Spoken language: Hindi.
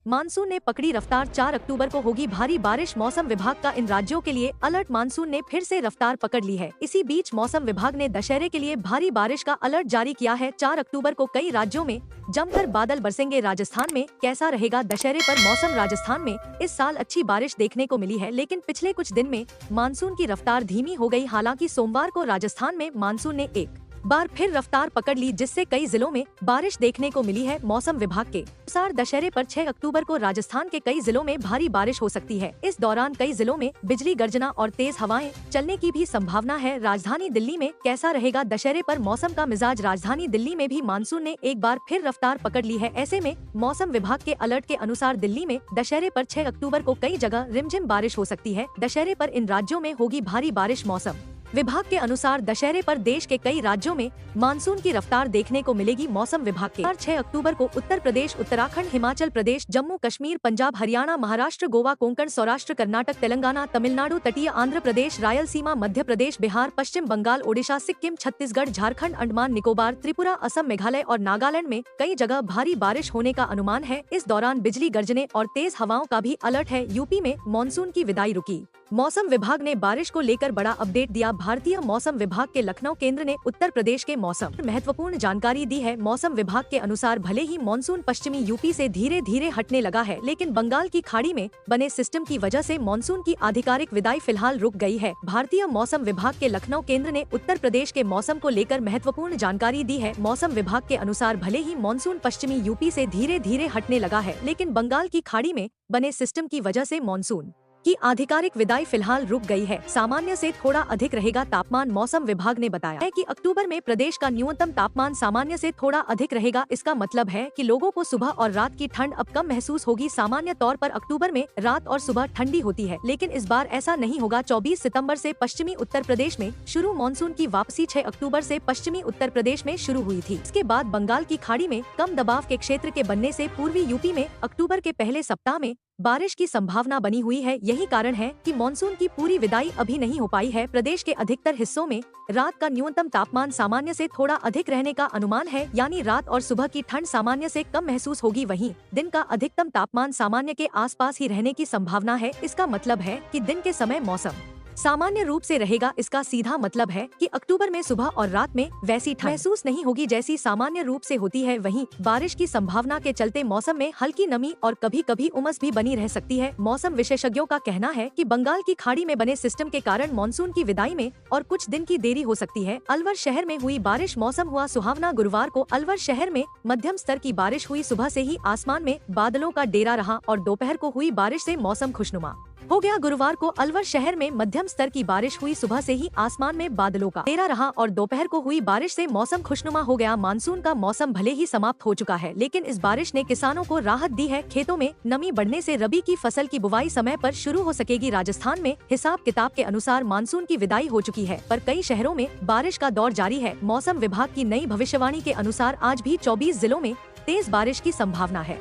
मानसून ने पकड़ी रफ्तार, 4 अक्टूबर को होगी भारी बारिश। मौसम विभाग का इन राज्यों के लिए अलर्ट। मानसून ने फिर से रफ्तार पकड़ ली है। इसी बीच मौसम विभाग ने दशहरे के लिए भारी बारिश का अलर्ट जारी किया है। 4 अक्टूबर को कई राज्यों में जमकर बादल बरसेंगे। राजस्थान में कैसा रहेगा दशहरे पर मौसम? राजस्थान में इस साल अच्छी बारिश देखने को मिली है, लेकिन पिछले कुछ दिन में मानसून की रफ्तार धीमी हो गई। हालांकि सोमवार को राजस्थान में मानसून ने एक बार फिर रफ्तार पकड़ ली, जिससे कई जिलों में बारिश देखने को मिली है। मौसम विभाग के अनुसार दशहरे पर 6 अक्टूबर को राजस्थान के कई जिलों में भारी बारिश हो सकती है। इस दौरान कई जिलों में बिजली गर्जना और तेज हवाएं चलने की भी संभावना है। राजधानी दिल्ली में कैसा रहेगा दशहरे पर मौसम का मिजाज? राजधानी दिल्ली में भी मानसून ने एक बार फिर रफ्तार पकड़ ली है। ऐसे में मौसम विभाग के अलर्ट के अनुसार दिल्ली में दशहरे पर 6 अक्टूबर को कई जगह रिमझिम बारिश हो सकती है। दशहरे पर इन राज्यों में होगी भारी बारिश। मौसम विभाग के अनुसार दशहरे पर देश के कई राज्यों में मानसून की रफ्तार देखने को मिलेगी। मौसम विभाग के 6 अक्टूबर को उत्तर प्रदेश, उत्तराखंड, हिमाचल प्रदेश, जम्मू कश्मीर, पंजाब, हरियाणा, महाराष्ट्र, गोवा, कोंकण, सौराष्ट्र, कर्नाटक, तेलंगाना, तमिलनाडु, तटीय आंध्र प्रदेश, रायलसीमा, मध्य प्रदेश, बिहार, पश्चिम बंगाल, ओडिशा, सिक्किम, छत्तीसगढ़, झारखंड, अंडमान निकोबार, त्रिपुरा, असम, मेघालय और नागालैंड में कई जगह भारी बारिश होने का अनुमान है। इस दौरान बिजली गर्जने और तेज हवाओं का भी अलर्ट है। यूपी में मानसून की विदाई रुकी। मौसम विभाग ने बारिश को लेकर बड़ा अपडेट दिया। भारतीय मौसम विभाग के लखनऊ केंद्र ने उत्तर प्रदेश के मौसम महत्वपूर्ण जानकारी दी है। मौसम विभाग के अनुसार भले ही मानसून पश्चिमी यूपी से धीरे धीरे हटने लगा है, लेकिन बंगाल की खाड़ी में बने सिस्टम की वजह से मानसून की आधिकारिक विदाई फिलहाल रुक गई है। भारतीय मौसम विभाग के लखनऊ केंद्र ने उत्तर प्रदेश के मौसम को लेकर महत्वपूर्ण जानकारी दी है। मौसम विभाग के अनुसार भले ही मानसून पश्चिमी यूपी से धीरे धीरे हटने लगा है, लेकिन बंगाल की खाड़ी में बने सिस्टम की वजह से मानसून की आधिकारिक विदाई फिलहाल रुक गई है। सामान्य से थोड़ा अधिक रहेगा तापमान। मौसम विभाग ने बताया है कि अक्टूबर में प्रदेश का न्यूनतम तापमान सामान्य से थोड़ा अधिक रहेगा। इसका मतलब है कि लोगों को सुबह और रात की ठंड अब कम महसूस होगी। सामान्य तौर पर अक्टूबर में रात और सुबह ठंडी होती है, लेकिन इस बार ऐसा नहीं होगा। 24 सितंबर से पश्चिमी उत्तर प्रदेश में शुरू मानसून की वापसी 6 अक्टूबर से पश्चिमी उत्तर प्रदेश में शुरू हुई थी। इसके बाद बंगाल की खाड़ी में कम दबाव के क्षेत्र के बनने से पूर्वी यूपी में अक्टूबर के पहले सप्ताह में बारिश की संभावना बनी हुई है। यही कारण है कि मानसून की पूरी विदाई अभी नहीं हो पाई है। प्रदेश के अधिकतर हिस्सों में रात का न्यूनतम तापमान सामान्य से थोड़ा अधिक रहने का अनुमान है, यानी रात और सुबह की ठंड सामान्य से कम महसूस होगी। वहीं दिन का अधिकतम तापमान सामान्य के आसपास ही रहने की संभावना है। इसका मतलब है कि दिन के समय मौसम सामान्य रूप से रहेगा। इसका सीधा मतलब है कि अक्टूबर में सुबह और रात में वैसी ठंड महसूस नहीं होगी जैसी सामान्य रूप से होती है। वहीं बारिश की संभावना के चलते मौसम में हल्की नमी और कभी कभी उमस भी बनी रह सकती है। मौसम विशेषज्ञों का कहना है कि बंगाल की खाड़ी में बने सिस्टम के कारण मानसून की विदाई में और कुछ दिन की देरी हो सकती है। अलवर शहर में हुई बारिश। मौसम हुआ सुहावना। गुरुवार को अलवर शहर में मध्यम स्तर की बारिश हुई। सुबह से ही आसमान में बादलों का डेरा रहा और दोपहर को हुई बारिश से मौसम खुशनुमा हो गया। गुरुवार को अलवर शहर में मध्यम स्तर की बारिश हुई। सुबह से ही आसमान में बादलों का डेरा रहा और दोपहर को हुई बारिश से मौसम खुशनुमा हो गया। मानसून का मौसम भले ही समाप्त हो चुका है, लेकिन इस बारिश ने किसानों को राहत दी है। खेतों में नमी बढ़ने से रबी की फसल की बुवाई समय पर शुरू हो सकेगी। राजस्थान में हिसाब किताब के अनुसार मानसून की विदाई हो चुकी है, पर कई शहरों में बारिश का दौर जारी है। मौसम विभाग की नई भविष्यवाणी के अनुसार आज भी 24 जिलों में तेज बारिश की संभावना है।